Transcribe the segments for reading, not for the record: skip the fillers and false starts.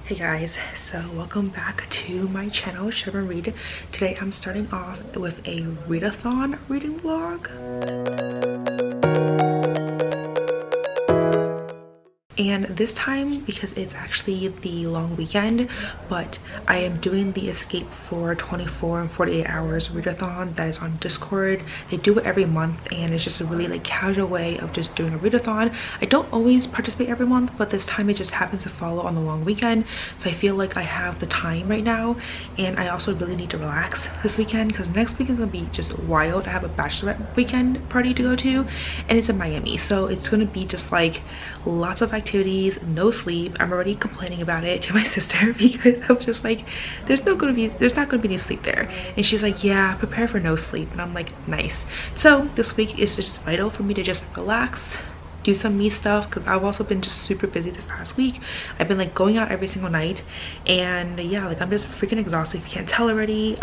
Hey guys, so welcome back to my channel, Sugar Read. Today I'm starting off with a readathon reading vlog. And this time, because it's actually the long weekend, but I am doing the Escape for 24 and 48 hours readathon that is on Discord. They do it every month and it's just a really like casual way of just doing a readathon. I don't always participate every month, but this time it just happens to follow on the long weekend. So I feel like I have the time right now, and I also really need to relax this weekend because next weekend is gonna be just wild. I have a bachelorette weekend party to go to and it's in Miami. So it's gonna be just like lots of activities, no sleep. I'm already complaining about it to my sister because I'm just like, there's not gonna be any sleep there. And she's like, yeah, prepare for no sleep. And I'm like, nice. So this week is just vital for me to just relax, do some me stuff, because I've also been just super busy this past week. I've been like going out every single night, and yeah, like I'm just freaking exhausted if you can't tell already.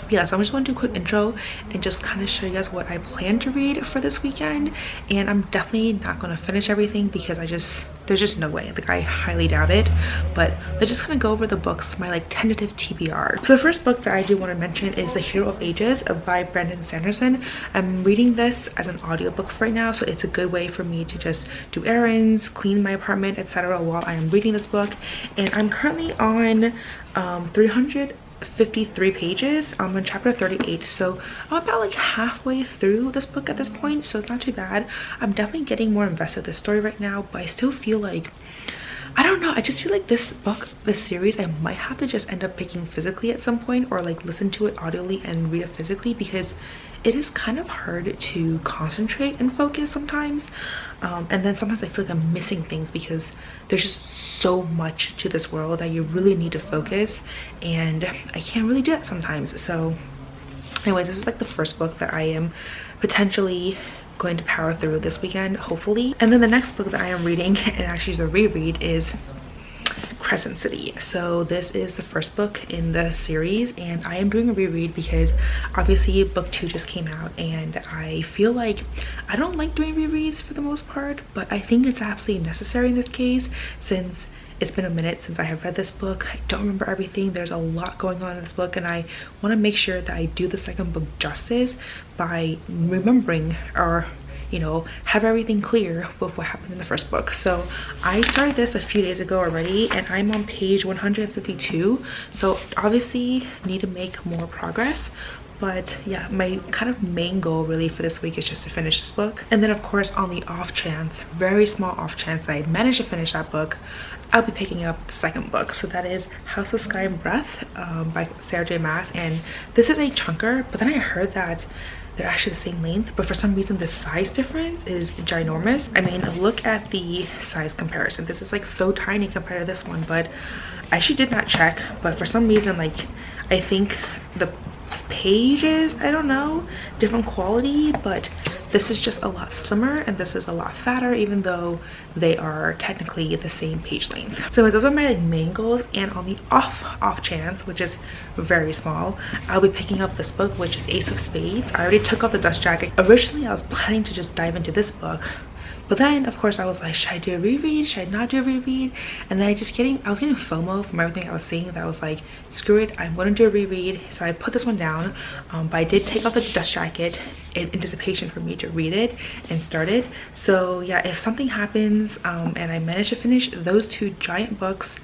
Yeah, so I'm just going to do a quick intro and just kind of show you guys what I plan to read for this weekend. And I'm definitely not going to finish everything because there's just no way. Like, I highly doubt it. But let's just kind of go over the books, my like tentative TBR. So the first book that I do want to mention is The Hero of Ages by Sanderson. I'm reading this as an audiobook right now, so it's a good way for me to just do errands, clean my apartment, etc. while I am reading this book. And I'm currently on 353 pages. I'm on chapter 38, so I'm about like halfway through this book at this point, so it's not too bad. I'm definitely getting more invested in the story right now, but I still feel like, I don't know, I just feel like this series, I might have to just end up picking physically at some point, or like listen to it audibly and read it physically, because it is kind of hard to concentrate and focus sometimes. And then sometimes I feel like I'm missing things because there's just so much to this world that you really need to focus, and I can't really do that sometimes. So anyways, this is like the first book that I am potentially going to power through this weekend, hopefully. And then the next book that I am reading, and actually is a reread, is Crescent. So this is the first book in the series, and I am doing a reread because obviously book 2 just came out, and I feel like I don't like doing rereads for the most part, but I think it's absolutely necessary in this case since it's been a minute since I have read this book. I don't remember everything. There's a lot going on in this book, and I want to make sure that I do the second book justice by remembering, or you know, have everything clear with what happened in the first book. So I started this a few days ago already, and I'm on page 152, so obviously need to make more progress. But yeah, my kind of main goal really for this week is just to finish this book. And then of course, on the off chance, very small off chance that I manage to finish that book, I'll be picking up the second book. So that is House of Sky and Breath by Sarah J Maas. And this is a chunker, but then I heard that they're actually the same length, but for some reason the size difference is ginormous. I mean, look at the size comparison. This is like so tiny compared to this one, but I actually did not check, but for some reason, like, I think the pages, I don't know, different quality, but this is just a lot slimmer and this is a lot fatter, even though they are technically the same page length. So those are my like main goals, and on the off chance, which is very small, I'll be picking up this book, which is Ace of Spades. I already took off the dust jacket. Originally I was planning to just dive into this book, but then of course I was like, should I do a reread, should I not do a reread? And then I was getting FOMO from everything I was seeing, that I was like, screw it, I'm going to do a reread. So I put this one down, but I did take off the dust jacket in anticipation for me to read it and start it. So yeah, if something happens and I manage to finish those 2 giant books,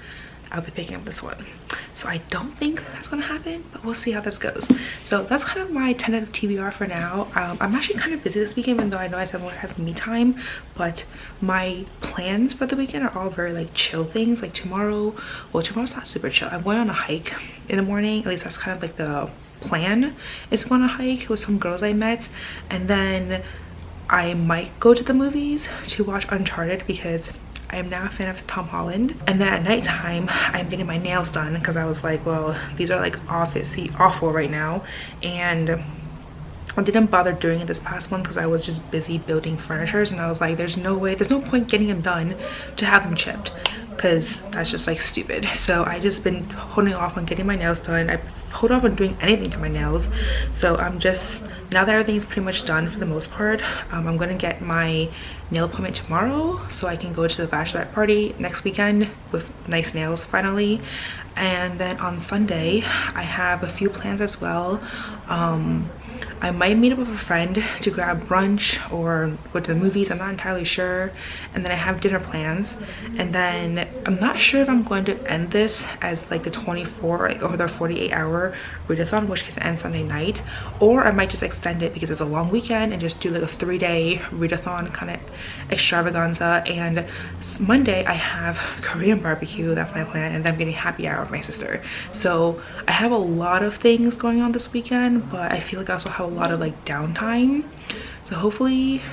I'll be picking up this one. So I don't think that's gonna happen, but we'll see how this goes. So that's kind of my tentative TBR for now. I'm actually kind of busy this weekend, even though I know I said I won't have me time, but my plans for the weekend are all very like chill things. Like tomorrow's not super chill. I'm going on a hike in the morning, at least that's kind of like the plan, is going on a hike with some girls I met, and then I might go to the movies to watch Uncharted because I am now a fan of Tom Holland. And then at nighttime, I'm getting my nails done because I was like, well, these are like obviously awful right now, and I didn't bother doing it this past month because I was just busy building furnitures, and I was like, there's no point getting them done to have them chipped, because that's just like stupid. So I just been holding off on getting my nails done. I hold off on doing anything to my nails, so I'm just now that everything's pretty much done for the most part, I'm gonna get my nail appointment tomorrow so I can go to the bachelorette party next weekend with nice nails finally. And then on Sunday I have a few plans as well. I might meet up with a friend to grab brunch or go to the movies, I'm not entirely sure. And then I have dinner plans, and then I'm not sure if I'm going to end this as like the 24 or the 48-hour readathon, which can end Sunday night, or I might just extend it because it's a long weekend and just do like a 3-day readathon kind of extravaganza. And Monday I have Korean barbecue, that's my plan, and then I'm getting happy hour with my sister. So I have a lot of things going on this weekend, but I feel like I also have a lot of like downtime. So hopefully,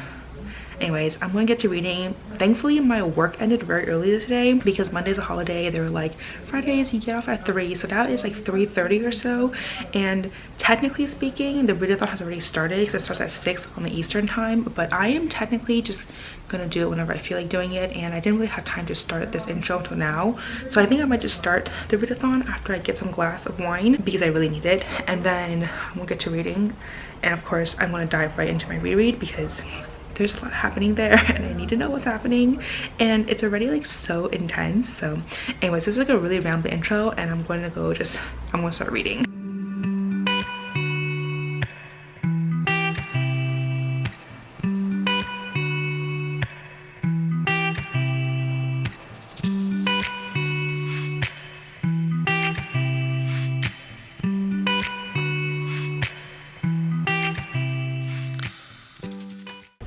anyways, I'm gonna get to reading. Thankfully my work ended very early today because Monday's a holiday. They were like, Fridays you get off at 3, so now it's like 3:30 or so. And technically speaking, the readathon has already started because it starts at 6 on the Eastern time, but I am technically just gonna do it whenever I feel like doing it, and I didn't really have time to start this intro until now. So I think I might just start the readathon after I get some glass of wine because I really need it, and then we'll get to reading. And of course I'm gonna dive right into my reread because there's a lot happening there and I need to know what's happening, and it's already like so intense. So anyways, this is like a really rambling intro, and I'm going to go I'm gonna start reading.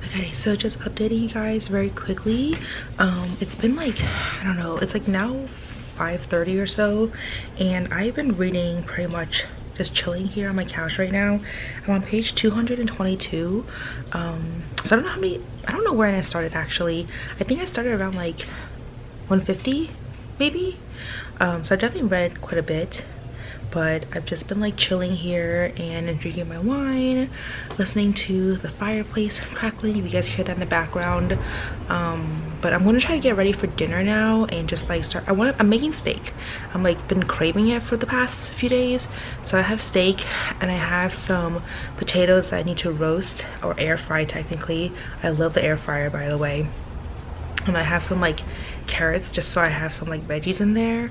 Okay, so just updating you guys very quickly. It's been like, I don't know, it's like now 5:30 or so, and I've been reading pretty much just chilling here on my couch right now. I'm on page 222. So I don't know how many, I don't know where I started actually. I think I started around like 150 maybe. So I've definitely read quite a bit, but I've just been like chilling here and drinking my wine, listening to the fireplace crackling. You guys hear that in the background. But I'm gonna try to get ready for dinner now and just like start. I'm making steak. I'm like been craving it for the past few days. So I have steak and I have some potatoes that I need to roast or air fry technically. I love the air fryer, by the way. And I have some like carrots just so I have some like veggies in there.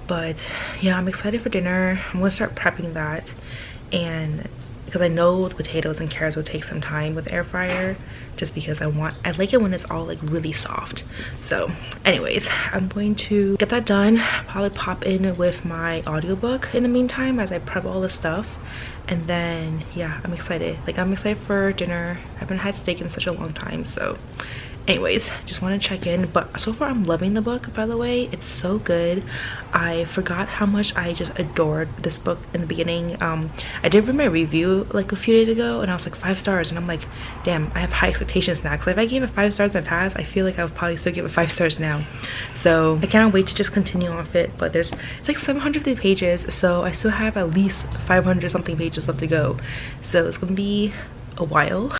But yeah, I'm excited for dinner. I'm gonna start prepping that, and because I know the potatoes and carrots will take some time with the air fryer, just because I like it when it's all like really soft. So anyways, I'm going to get that done, probably pop in with my audiobook in the meantime as I prep all the stuff. And then yeah, I'm excited. Like I'm excited for dinner. I haven't had steak in such a long time, so anyways, just want to check in. But so far I'm loving the book, by the way. It's so good. I forgot how much I just adored this book in the beginning. I did read my review like a few days ago and I was like 5 stars, and I'm like, damn, I have high expectations now, because if I gave it 5 stars in the past, I feel like I would probably still give it 5 stars now. So I cannot wait to just continue on with it. But it's like 750 pages, so I still have at least 500 something pages left to go, so it's gonna be a while.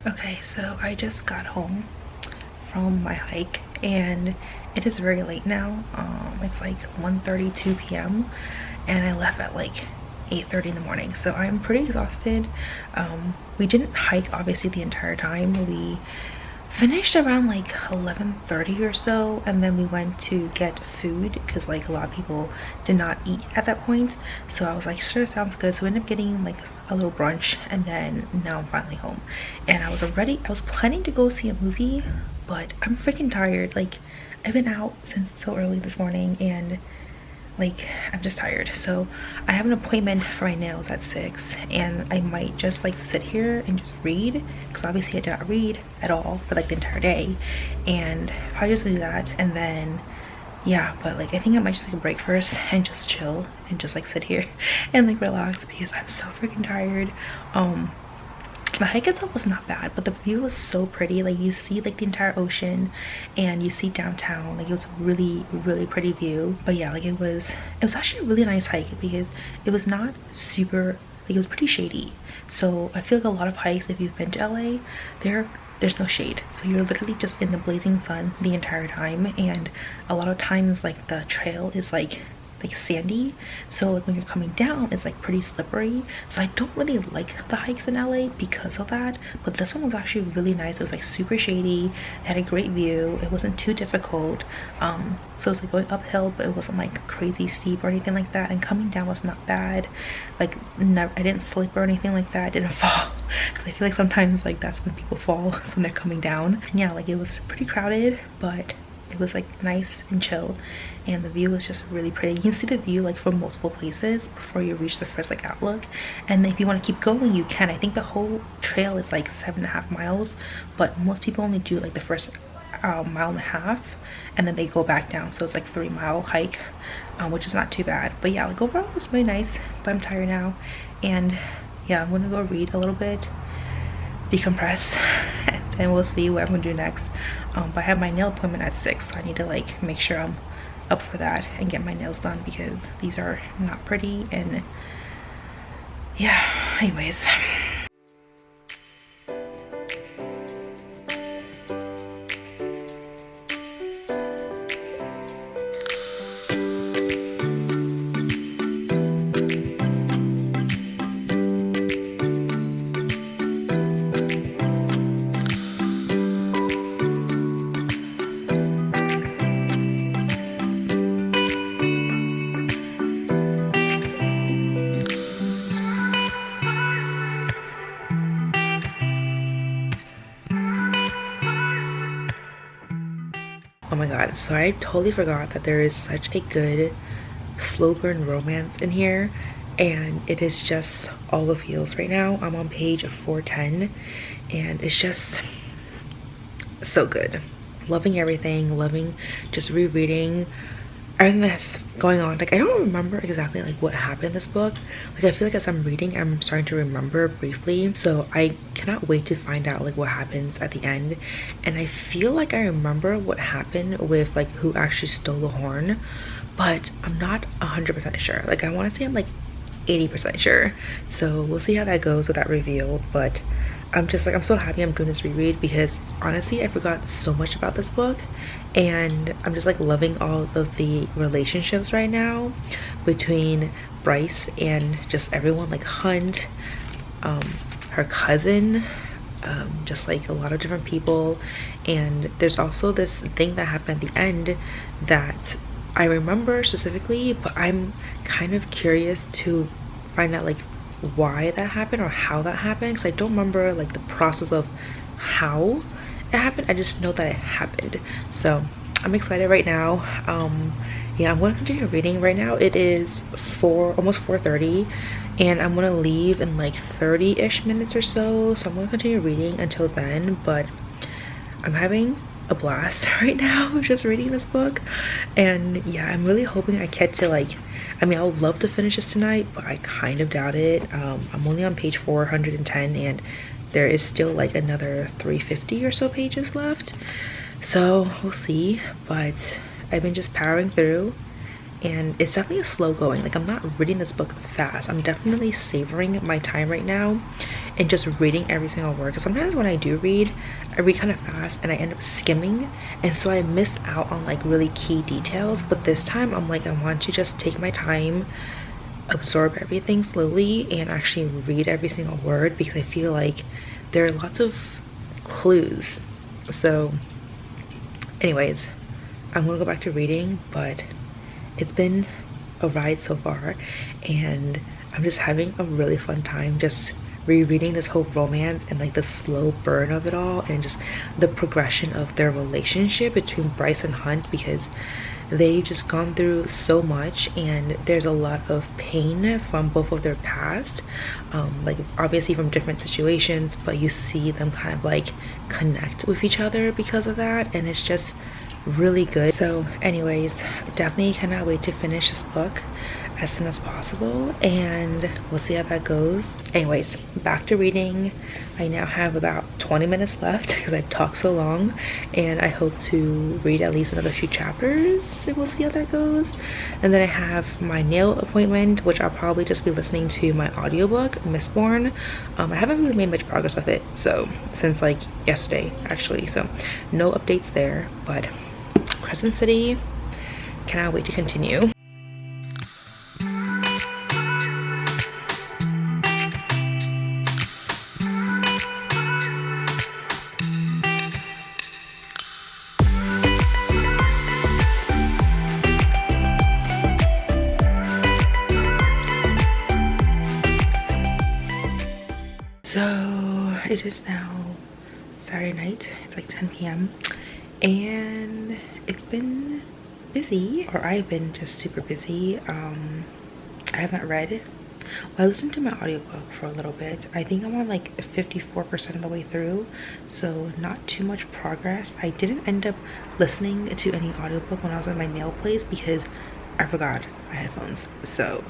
Okay, so I just got home from my hike and it is very late now. It's like 1:32 p.m. and I left at like 8:30 in the morning, so I'm pretty exhausted. We didn't hike obviously the entire time. We finished around like 11:30 or so, and then we went to get food because like a lot of people did not eat at that point. So I was like, sure, sounds good. So we ended up getting like a little brunch, and then now I'm finally home. And I was planning to go see a movie, but I'm freaking tired. Like, I've been out since so early this morning and like I'm just tired. So I have an appointment for my nails at 6, and I might just like sit here and just read, because obviously I did not read at all for like the entire day, and probably just do that. And then yeah, but like I think I might just take a break first and just chill and just like sit here and like relax, because I'm so freaking tired. The hike itself was not bad, but the view was so pretty. Like, you see like the entire ocean and you see downtown. Like, it was a really pretty view. But yeah, like it was actually a really nice hike, because it was not super, like, it was pretty shady. So I feel like a lot of hikes, if you've been to LA, there's no shade, so you're literally just in the blazing sun the entire time. And a lot of times like the trail is like sandy, so like when you're coming down it's like pretty slippery. So I don't really like the hikes in LA because of that, but this one was actually really nice. It was like super shady, it had a great view, it wasn't too difficult. So it was like going uphill, but it wasn't like crazy steep or anything like that, and coming down was not bad. Like, never, I didn't slip or anything like that. I didn't fall, because I feel like sometimes like that's when people fall, so when they're coming down. And yeah, like it was pretty crowded, but it was like nice and chill, and the view was just really pretty. You can see the view like from multiple places before you reach the first like outlook, and if you want to keep going you can. I think the whole trail is like 7.5 miles, but most people only do like the first mile and a half, and then they go back down, so it's like 3-mile hike, which is not too bad. But yeah, like overall it was really nice, but I'm tired now, and yeah, I'm gonna go read a little bit, decompress, and then we'll see what I'm gonna do next. But I have my nail appointment at 6, so I need to like make sure I'm up for that and get my nails done, because these are not pretty. And yeah, anyways. Oh my god, so I totally forgot that there is such a good slow burn romance in here, and it is just all the feels right now. I'm on page 410, and it's just so good. Loving everything, loving just rereading everything that's going on. Like, I don't remember exactly like what happened in this book. Like, I feel like as I'm reading I'm starting to remember briefly, so I cannot wait to find out like what happens at the end. And I feel like I remember what happened with like who actually stole the horn, but I'm not 100% sure. Like, I want to say I'm like 80% sure, so we'll see how that goes with that reveal. But I'm just like, I'm so happy I'm doing this reread, because honestly I forgot so much about this book, and I'm just like loving all of the relationships right now between Bryce and just everyone, like Hunt, her cousin, just like a lot of different people. And there's also this thing that happened at the end that I remember specifically, but I'm kind of curious to find out like why that happened or how that happened, because I don't remember like the process of how it happened. I just know that it happened, so I'm excited right now. Yeah, I'm going to continue reading right now. It is almost 4:30, and I'm going to leave in like 30-ish minutes or so, so I'm going to continue reading until then. But I'm having a blast right now just reading this book, and yeah, I'm really hoping I get to like, I mean, I would love to finish this tonight, but I kind of doubt it. I'm only on page 410, and there is still like another 350 or so pages left, so we'll see. But I've been just powering through, and it's definitely a slow going. Like, I'm not reading this book fast. I'm definitely savoring my time right now and just reading every single word, because sometimes when I do read, I read kind of fast and I end up skimming, and so I miss out on like really key details. But this time I'm like, I want to just take my time, absorb everything slowly, and actually read every single word, because I feel like there are lots of clues. So anyways, I'm gonna go back to reading, but it's been a ride so far, and I'm just having a really fun time just rereading this whole romance and like the slow burn of it all, and just the progression of their relationship between Bryce and Hunt, because they've just gone through so much and there's a lot of pain from both of their past, like obviously from different situations, but you see them kind of like connect with each other because of that, and it's just really good. So anyways, definitely cannot wait to finish this book as soon as possible, and we'll see how that goes. Anyways, back to reading. I now have about 20 minutes left because I've talked so long, and I hope to read at least another few chapters, and we'll see how that goes. And then I have my nail appointment, which I'll probably just be listening to my audiobook, Mistborn. I haven't really made much progress with it, so since like yesterday actually, so no updates there. But Crescent City, cannot wait to continue. So it is now Saturday night. It's like 10 p.m. and it's been busy, or I've been just super busy. I haven't read. Well, I listened to my audiobook for a little bit. I think I'm on like 54% of the way through, so not too much progress. I didn't end up listening to any audiobook when I was at my nail place because I forgot my headphones, so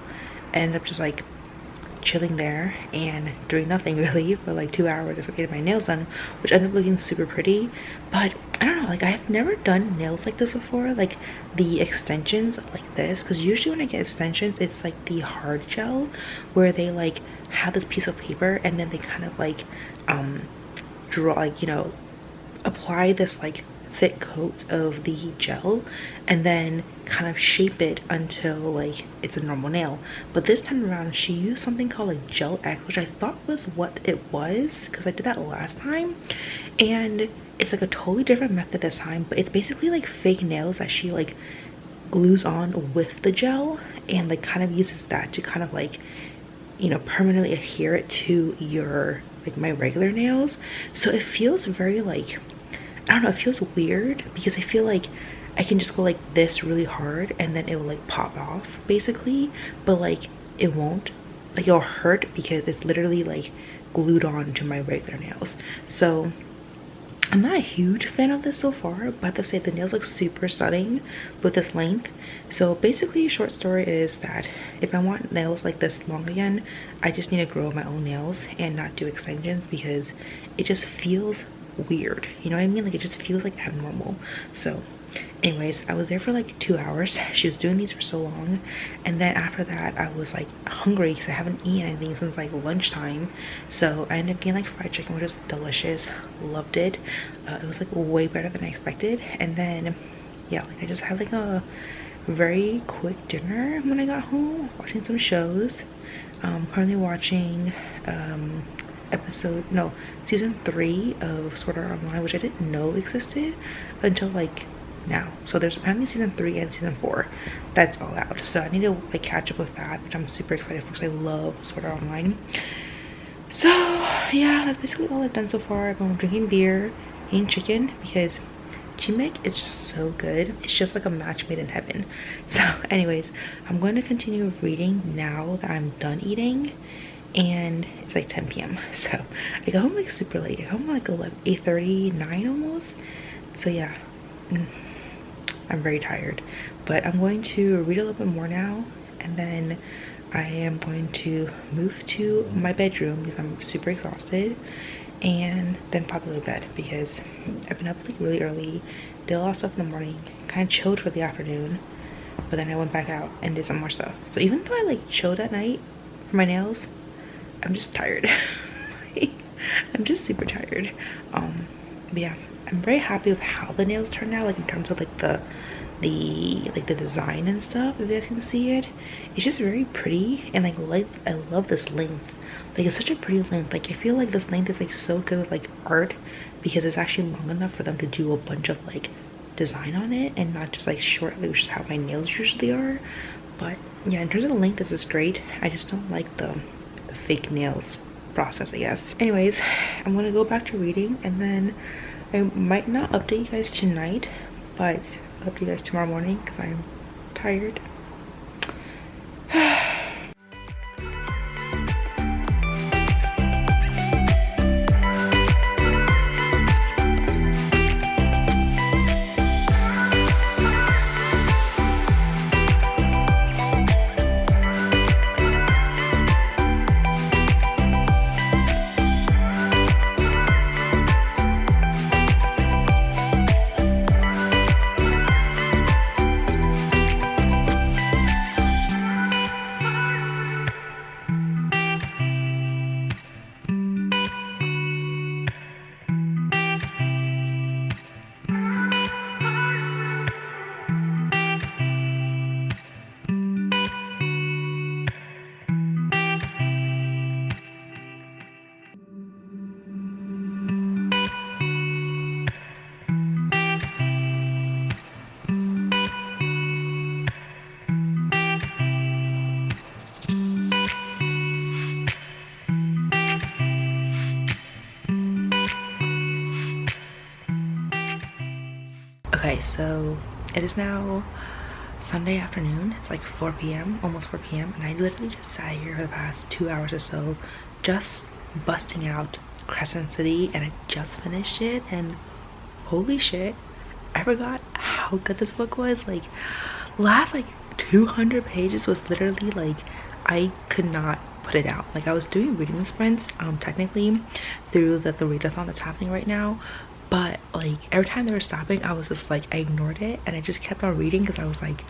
I ended up just like chilling there and doing nothing really for like 2 hours, just getting my nails done, which ended up looking super pretty. But I don't know, like I have never done nails like this before, like the extensions like this, because usually when I get extensions it's like the hard gel where they like have this piece of paper and then they kind of like draw, like, you know, apply this like thick coat of the gel and then kind of shape it until like it's a normal nail. But this time around she used something called like Gel X, which I thought was what it was because I did that last time, and it's like a totally different method this time, but it's basically like fake nails that she like glues on with the gel and like kind of uses that to kind of like, you know, permanently adhere it to your like my regular nails. So it feels very like, I don't know, it feels weird because I feel like I can just go like this really hard and then it will like pop off basically, but like it won't, like it'll hurt because it's literally like glued on to my regular nails. So I'm not a huge fan of this so far, but I have to say the nails look super stunning with this length. So basically a short story is that if I want nails like this long again, I just need to grow my own nails and not do extensions because it just feels weird, you know what I mean? Like it just feels like abnormal. So anyways, I was there for like 2 hours. She was doing these for so long, and then after that I was like hungry because I haven't eaten anything since like lunchtime. So I ended up getting like fried chicken, which was delicious, loved it. It was like way better than I expected. And then yeah, like I just had like a very quick dinner when I got home, watching some shows. Currently watching season 3 of Sword Art Online, which I didn't know existed until like now. So there's apparently season 3 and season 4 that's all out, so I need to like catch up with that, which I'm super excited for because I love Sword Art Online. So yeah, that's basically all I've done so far. I've been drinking beer, eating chicken because Chimek is just so good. It's just like a match made in heaven. So anyways, I'm going to continue reading now that I'm done eating, and it's like 10 p.m. so I go home like super late. I go home like 8:30, 9 almost. So yeah, I'm very tired, but I'm going to read a little bit more now, and then I am going to move to my bedroom because I'm super exhausted, and then probably go to bed because I've been up like really early, did a lot of stuff in the morning, kind of chilled for the afternoon, but then I went back out and did some more stuff. So even though I like chilled at night for my nails, I'm just tired. I'm just super tired. But yeah, I'm very happy with how the nails turned out, like in terms of like the design and stuff. If you guys can see it, it's just very pretty, and like I love this length. Like it's such a pretty length. Like I feel like this length is like so good with like art, because it's actually long enough for them to do a bunch of like design on it and not just like short, which is how my nails usually are. But yeah, in terms of the length, this is great. I just don't like the fake nails process, I guess. Anyways, I'm gonna go back to reading, and then I might not update you guys tonight, but I'll update you guys tomorrow morning because I'm tired. Okay, so it is now Sunday afternoon. It's like 4 p.m, almost 4 p.m, and I literally just sat here for the past 2 hours or so just busting out Crescent City, and I just finished it, and holy shit, I forgot how good this book was. Like last like 200 pages was literally like I could not put it out. Like I was doing reading sprints technically through the readathon that's happening right now, but like every time they were stopping, I was just like, I ignored it and I just kept on reading because I was like,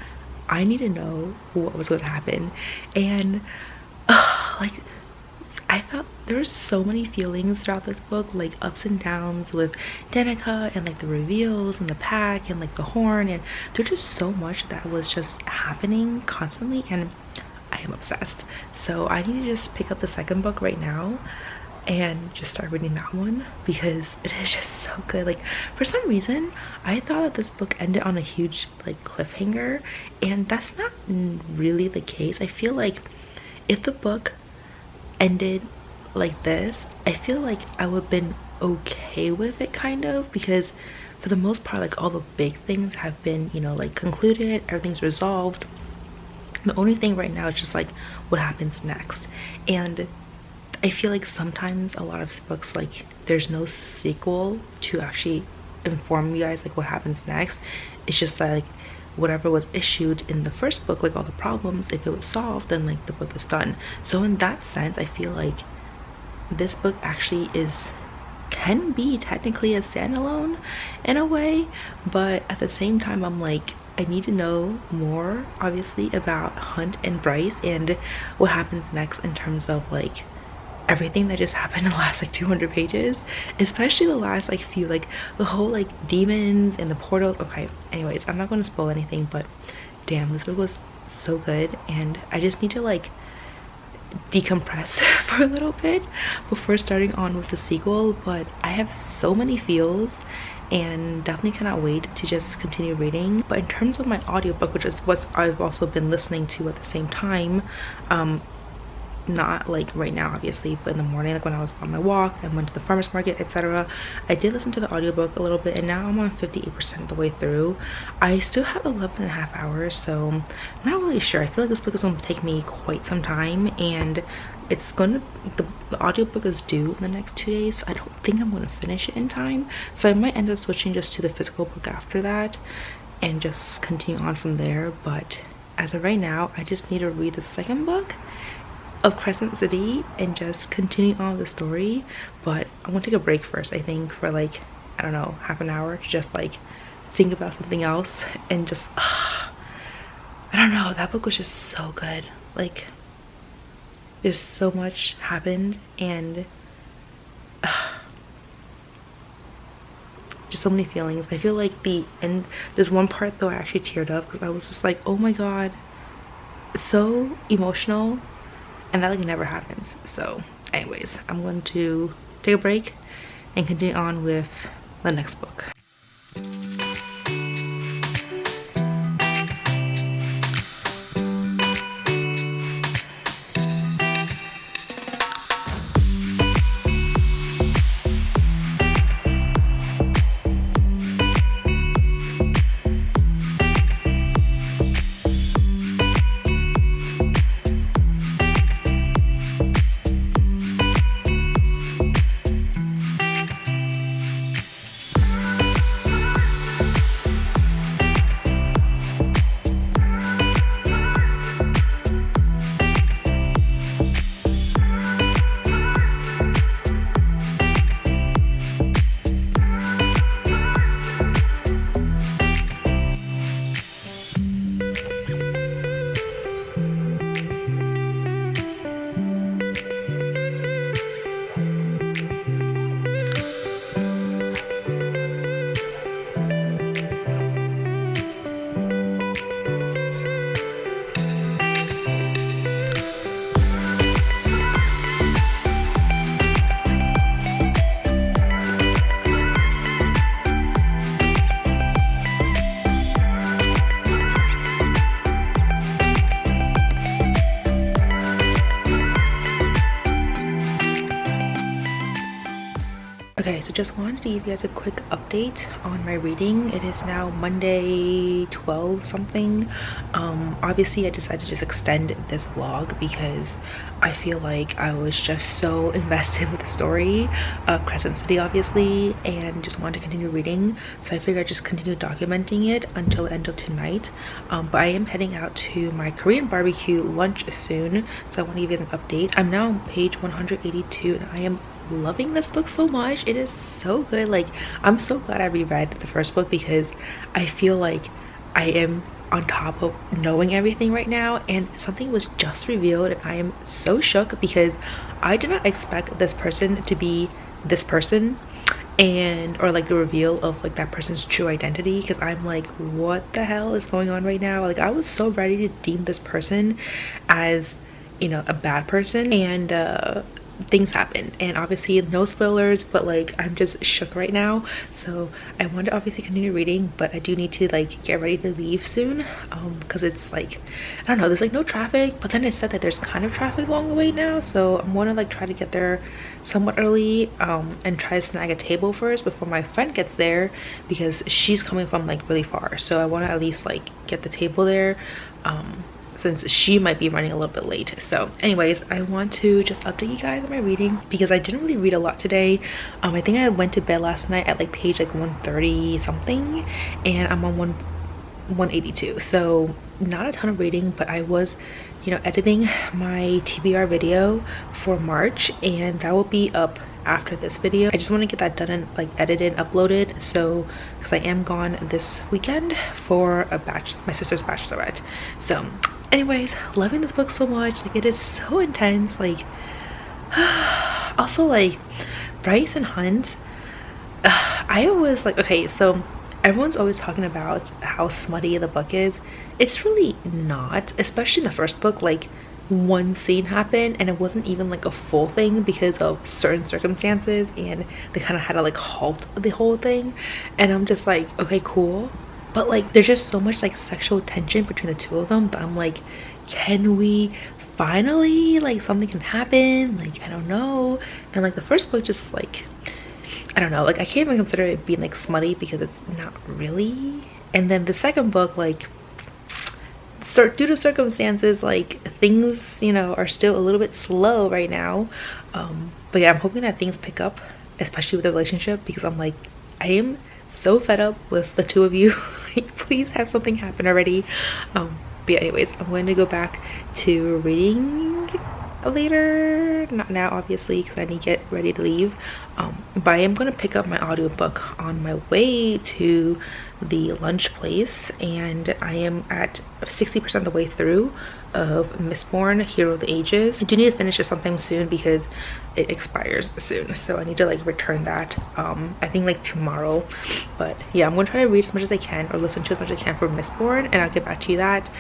I need to know what was going to happen. And like I felt there were so many feelings throughout this book, like ups and downs with Danica and like the reveals and the pack and like the horn, and there's just so much that was just happening constantly, and I am obsessed. So I need to just pick up the second book right now and just start reading that one because it is just so good. Like for some reason I thought that this book ended on a huge like cliffhanger, and that's not really the case. I feel like if the book ended like this, I feel like I would have been okay with it, kind of, because for the most part like all the big things have been, you know, like concluded, everything's resolved. The only thing right now is just like what happens next. And I feel like sometimes a lot of books, like there's no sequel to actually inform you guys like what happens next. It's just that like whatever was issued in the first book, like all the problems, if it was solved, then like the book is done. So in that sense, I feel like this book actually can be technically a standalone in a way, but at the same time I'm like, I need to know more obviously about Hunt and Bryce and what happens next in terms of like everything that just happened in the last like 200 pages, especially the last like few, like the whole like demons and the portal. Okay, anyways, I'm not going to spoil anything, but damn, this book was so good, and I just need to like decompress for a little bit before starting on with the sequel. But I have so many feels and definitely cannot wait to just continue reading. But in terms of my audiobook, which is what I've also been listening to at the same time, not like right now obviously, but in the morning, like when I was on my walk and went to the farmers market, etc., I did listen to the audiobook a little bit, and now I'm on 58% of the way through. I still have 11.5 hours, so I'm not really sure. I feel like this book is going to take me quite some time, and it's gonna, the audiobook is due in the next 2 days, so I don't think I'm going to finish it in time. So I might end up switching just to the physical book after that and just continue on from there. But as of right now, I just need to read the second book of Crescent City and just continue on with the story. But I want to take a break first, I think, for like, I don't know, half an hour to just like think about something else and just I don't know, that book was just so good. Like, there's so much happened, and just so many feelings. I feel like the end, there's one part though I actually teared up because I was just like, oh my god, it's so emotional, and that like never happens. So anyways, I'm going to take a break and continue on with the next book. Okay, so just wanted to give you guys a quick update on my reading. It is now Monday 12 something. Obviously I decided to just extend this vlog because I feel like I was just so invested with the story of Crescent City, obviously, and just wanted to continue reading. So I figured I'd just continue documenting it until the end of tonight. But I am heading out to my Korean barbecue lunch soon, so I want to give you guys an update. I'm now on page 182 and I am loving this book so much. It is so good. Like, I'm so glad I reread the first book because I feel like I am on top of knowing everything right now, and something was just revealed and I am so shook because I did not expect this person to be this person, and or like the reveal of like that person's true identity, because I'm like, what the hell is going on right now? Like, I was so ready to deem this person as, you know, a bad person, and things happened, and obviously no spoilers, but like I'm just shook right now. So I want to obviously continue reading, but I do need to like get ready to leave soon, because it's like, I don't know, there's like no traffic, but then it said that there's kind of traffic along the way now, so I'm gonna like try to get there somewhat early, and try to snag a table first before my friend gets there, because she's coming from like really far, so I want to at least like get the table there, since she might be running a little bit late. So anyways, I want to just update you guys on my reading because I didn't really read a lot today. I think I went to bed last night at like page like 130 something, and I'm on 182, so not a ton of reading, but I was, you know, editing my TBR video for March, and that will be up after this video. I just want to get that done and like edited, uploaded, so because I am gone this weekend for a my sister's bachelorette. So anyways, loving this book so much. Like, it is so intense. Like, also like Bryce and Hunt, I was like, okay, so everyone's always talking about how smutty the book is. It's really not, especially in the first book. Like, one scene happened and it wasn't even like a full thing because of certain circumstances, and they kind of had to like halt the whole thing, and I'm just like, okay, cool. But like, there's just so much like sexual tension between the two of them that I'm like, can we finally, like, something can happen? Like, I don't know. And like the first book, just like, I don't know, like I can't even consider it being like smutty because it's not really. And then the second book, like, due to circumstances, like things, you know, are still a little bit slow right now, but yeah, I'm hoping that things pick up, especially with the relationship, because I'm like, I am so fed up with the two of you. Like, please have something happen already. But yeah, anyways, I'm going to go back to reading later, not now obviously because I need to get ready to leave, but I am going to pick up my audiobook on my way to the lunch place, and I am at 60% of the way through of Mistborn Hero of the Ages. I do need to finish it sometime soon because it expires soon, so I need to like return that I think like tomorrow. But yeah, I'm gonna try to read as much as I can or listen to as much as I can for Mistborn, and I'll get back to you that.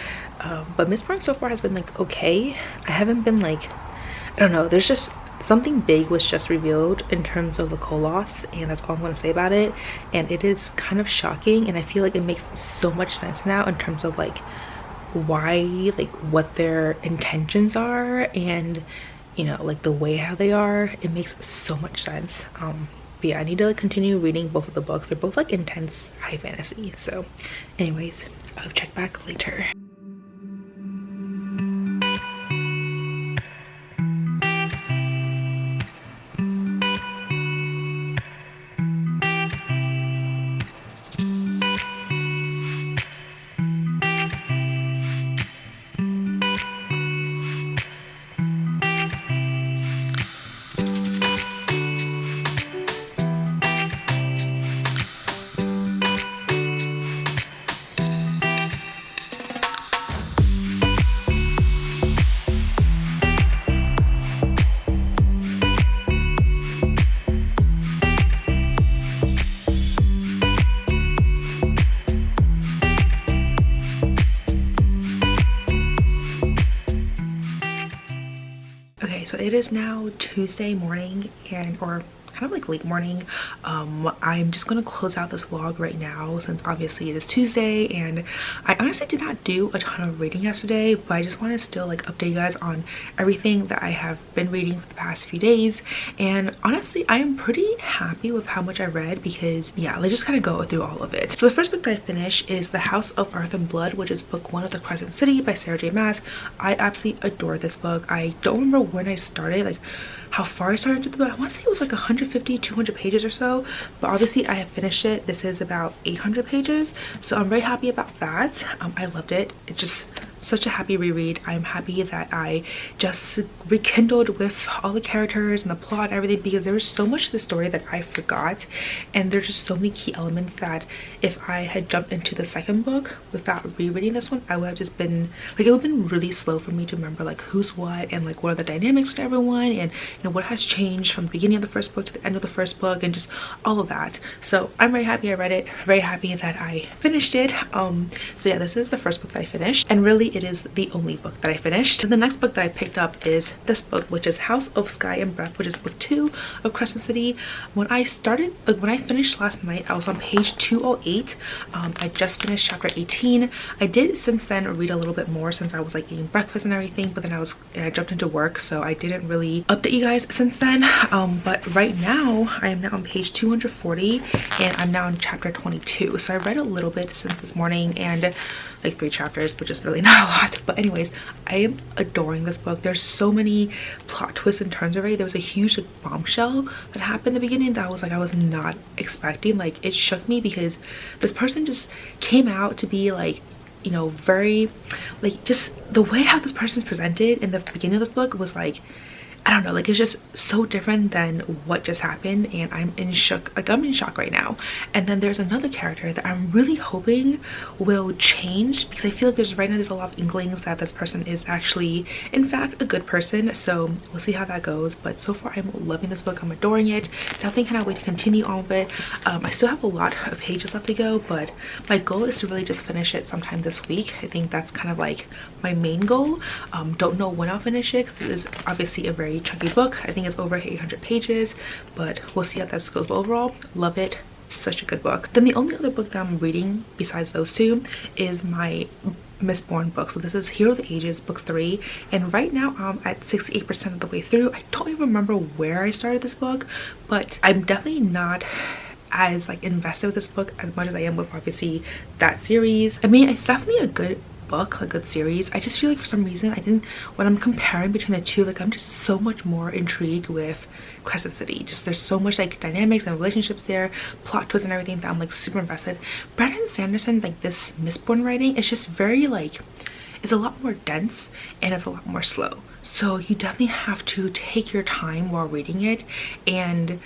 But Mistborn so far has been like okay. I haven't been like, I don't know, there's just something big was just revealed in terms of the Koloss, and that's all I'm going to say about it. And it is kind of shocking, and I feel like it makes so much sense now in terms of like why, like what their intentions are, and you know, like the way how they are. It makes so much sense. But yeah, I need to like continue reading both of the books. They're both like intense high fantasy. So anyways, I'll check back later. So it is now Tuesday morning, and or kind of like late morning. I'm just gonna close out this vlog right now since obviously it is Tuesday, and I honestly did not do a ton of reading yesterday, but I just want to still like update you guys on everything that I have been reading for the past few days. And honestly, I am pretty happy with how much I read because yeah, let's just kind of go through all of it. So the first book that I finished is The House of Earth and Blood, which is book 1 of the Crescent City by Sarah J Maas. I absolutely adore this book. I don't remember when I started, like how far I started into the book. I want to say it was like 150, 200 pages or so, but obviously I have finished it. This is about 800 pages, so I'm very happy about that. I loved it. It just such a happy reread. I'm happy that I just rekindled with all the characters and the plot and everything, because there was so much to the story that I forgot, and there's just so many key elements that if I had jumped into the second book without rereading this one, I would have just been like, it would have been really slow for me to remember like who's what and like what are the dynamics with everyone, and you know what has changed from the beginning of the first book to the end of the first book, and just all of that. So I'm very happy I read it, very happy that I finished it. So yeah, this is the first book that I finished, and really it is the only book that I finished. And the next book that I picked up is this book, which is House of Sky and Breath, which is book 2 of Crescent City. When I started, like when I finished last night, I was on page 208. I just finished chapter 18. I did since then read a little bit more since I was like eating breakfast and everything, but then I jumped into work, so I didn't really update you guys since then. But right now I am now on page 240, and I'm now in chapter 22. So I read a little bit since this morning, and like 3 chapters, which is really not a lot. But anyways, I am adoring this book. There's so many plot twists and turns already. There was a huge like bombshell that happened in the beginning that I was not expecting. Like it shook me because this person just came out to be like, you know, very like, just the way how this person is presented in the beginning of this book was like, I don't know, like it's just so different than what just happened, and I'm in shock. Like I'm in shock right now. And then there's another character that I'm really hoping will change, because I feel like there's a lot of inklings that this person is actually in fact a good person. So we'll see how that goes. But so far I'm loving this book. I'm adoring it. Nothing cannot wait to continue on with it. I still have a lot of pages left to go, but my goal is to really just finish it sometime this week. I think that's kind of like my main goal. Don't know when I'll finish it because it is obviously a very chunky book. I think it's over 800 pages, but we'll see how that goes. But overall, love it. Such a good book. Then the only other book that I'm reading besides those two is my Mistborn book. So this is Hero of the Ages book 3, and right now I'm at 68% of the way through. I don't even remember where I started this book, but I'm definitely not as like invested with this book as much as I am with obviously that series. I mean, it's definitely a good book, a good series. I just feel like for some reason when I'm comparing between the two, like I'm just so much more intrigued with Crescent City. Just there's so much like dynamics and relationships there, plot twists and everything, that I'm like super invested. Brandon Sanderson, like this Mistborn writing is just very like, is a lot more dense and it's a lot more slow. So you definitely have to take your time while reading it, and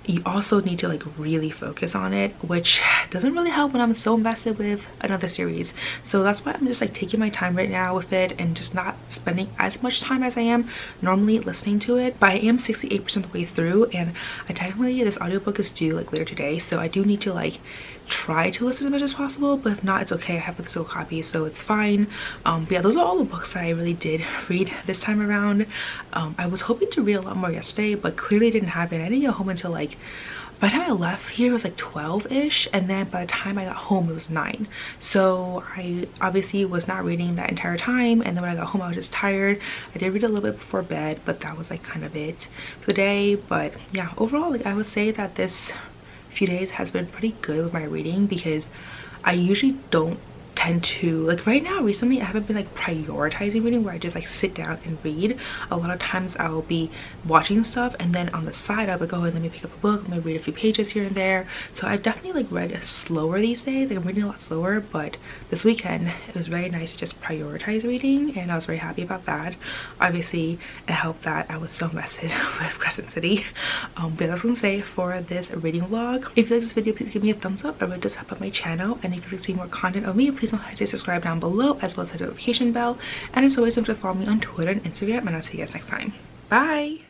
you also need to like really focus on it, which doesn't really help when I'm so invested with another series. So that's why I'm just like taking my time right now with it and just not spending as much time as I am normally listening to it. But I am 68% of the way through, and I technically, this audiobook is due like later today, so I do need to like try to listen as much as possible, but if not, it's okay. I have the physical copy, so it's fine. But yeah, those are all the books that I really did read this time around. I was hoping to read a lot more yesterday, but clearly didn't happen. I didn't get home until like, by the time I left here it was like 12-ish, and then by the time I got home it was 9. So I obviously was not reading that entire time, and then when I got home I was just tired. I did read a little bit before bed, but that was like kind of it for the day. But yeah, overall, like I would say that this few days has been pretty good with my reading, because I usually don't tend to, like right now recently I haven't been like prioritizing reading where I just like sit down and read. A lot of times I will be watching stuff, and then on the side I'll be like, oh, let me pick up a book, let me read a few pages here and there. So I've definitely like read slower these days. Like I'm reading a lot slower, but this weekend it was very nice to just prioritize reading, and I was very happy about that. Obviously it helped that I was so invested with Crescent City. But that's what I'm gonna say for this reading vlog. If you like this video, please give me a thumbs up. It really does help out my channel, and if you'd like to see more content of me, please don't hesitate to subscribe down below, as well as hit the notification bell. And as always, don't forget to follow me on Twitter and Instagram, and I'll see you guys next time. Bye.